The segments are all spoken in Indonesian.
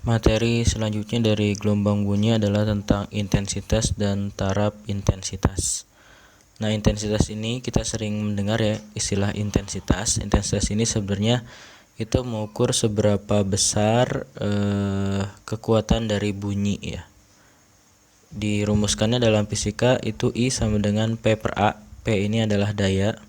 Materi selanjutnya dari gelombang bunyi adalah tentang intensitas dan taraf intensitas. Nah, intensitas ini kita sering mendengar ya istilah intensitas. Intensitas ini sebenarnya itu mengukur seberapa besar kekuatan dari bunyi ya. Dirumuskannya dalam fisika itu I sama dengan P per A. P ini adalah daya,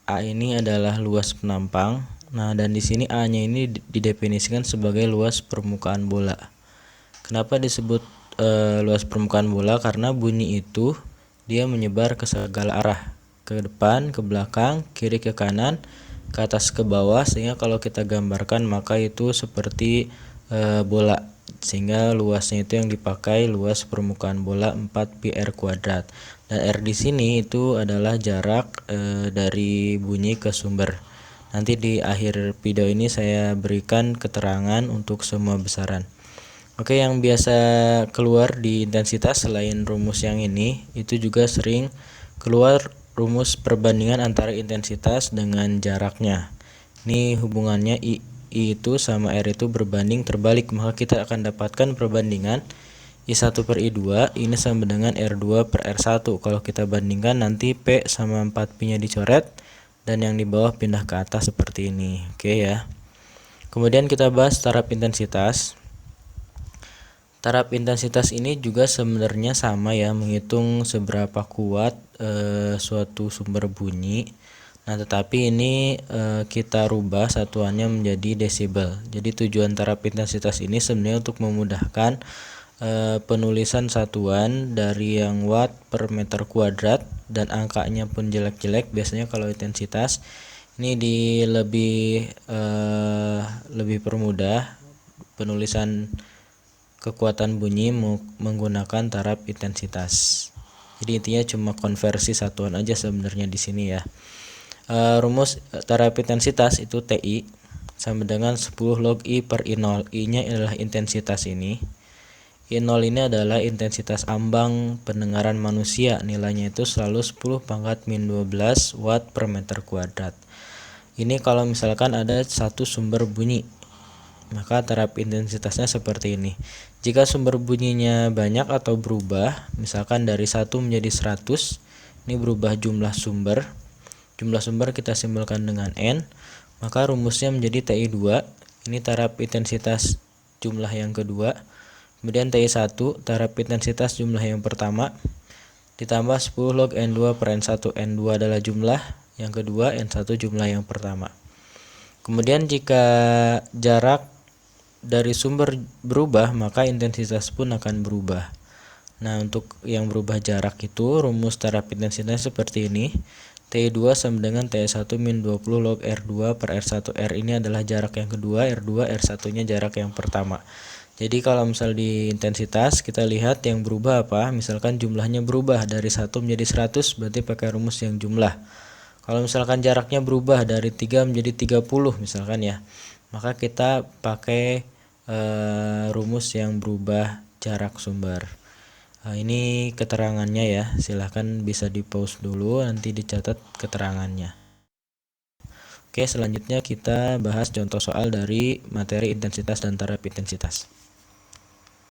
A ini adalah luas penampang. Nah, dan di sini A-nya ini didefinisikan sebagai luas permukaan bola. Kenapa disebut luas permukaan bola? Karena bunyi itu dia menyebar ke segala arah, ke depan, ke belakang, kiri ke kanan, ke atas ke bawah, sehingga kalau kita gambarkan maka itu seperti bola. Sehingga luasnya itu yang dipakai luas permukaan bola 4 pi r kuadrat. Dan R di sini itu adalah jarak dari bunyi ke sumber. Nanti di akhir video ini saya berikan keterangan untuk semua besaran. Oke, yang biasa keluar di intensitas selain rumus yang ini, itu juga sering keluar rumus perbandingan antara intensitas dengan jaraknya. Ini hubungannya I itu sama R itu berbanding terbalik, maka kita akan dapatkan perbandingan I1 per I2 ini sama dengan R2 per R1. Kalau kita bandingkan nanti P sama 4P nya dicoret dan yang di bawah pindah ke atas seperti ini. Oke ya. Kemudian kita bahas taraf intensitas. Taraf intensitas ini juga sebenarnya sama ya, menghitung seberapa kuat suatu sumber bunyi. Nah, tetapi ini kita rubah satuannya menjadi desibel. Jadi tujuan taraf intensitas ini sebenarnya untuk memudahkan penulisan satuan dari yang watt per meter kuadrat, dan angkanya pun jelek-jelek. Biasanya kalau intensitas ini lebih permudah penulisan kekuatan bunyi menggunakan taraf intensitas. Jadi intinya cuma konversi satuan aja sebenarnya di sini ya. Rumus taraf intensitas itu TI sama dengan 10 log I per I0. I-nya adalah intensitas ini. I0 ini adalah intensitas ambang pendengaran manusia. Nilainya itu selalu 10 pangkat min 12 watt per meter kuadrat. Ini kalau misalkan ada satu sumber bunyi, maka taraf intensitasnya seperti ini. Jika sumber bunyinya banyak atau berubah, misalkan dari 1 menjadi 100, ini berubah jumlah sumber. Jumlah sumber kita simbolkan dengan N, maka rumusnya menjadi TI2. Ini taraf intensitas jumlah yang kedua. Kemudian TI1 taraf intensitas jumlah yang pertama ditambah 10 log N2 per N1. N2 adalah jumlah yang kedua, N1 jumlah yang pertama. Kemudian jika jarak dari sumber berubah, maka intensitas pun akan berubah. Nah, untuk yang berubah jarak itu rumus taraf intensitas seperti ini. TI2 sama dengan TI1 min 20 log R2 per R1. R ini adalah jarak yang kedua, R2, R1 nya jarak yang pertama. Jadi kalau misal di intensitas kita lihat yang berubah apa, misalkan jumlahnya berubah dari 1 menjadi 100, berarti pakai rumus yang jumlah. Kalau misalkan jaraknya berubah dari 3 menjadi 30 misalkan ya, maka kita pakai rumus yang berubah jarak sumber. Ini keterangannya ya, silahkan bisa di pause dulu, nanti dicatat keterangannya. Oke, selanjutnya kita bahas contoh soal dari materi intensitas dan taraf intensitas.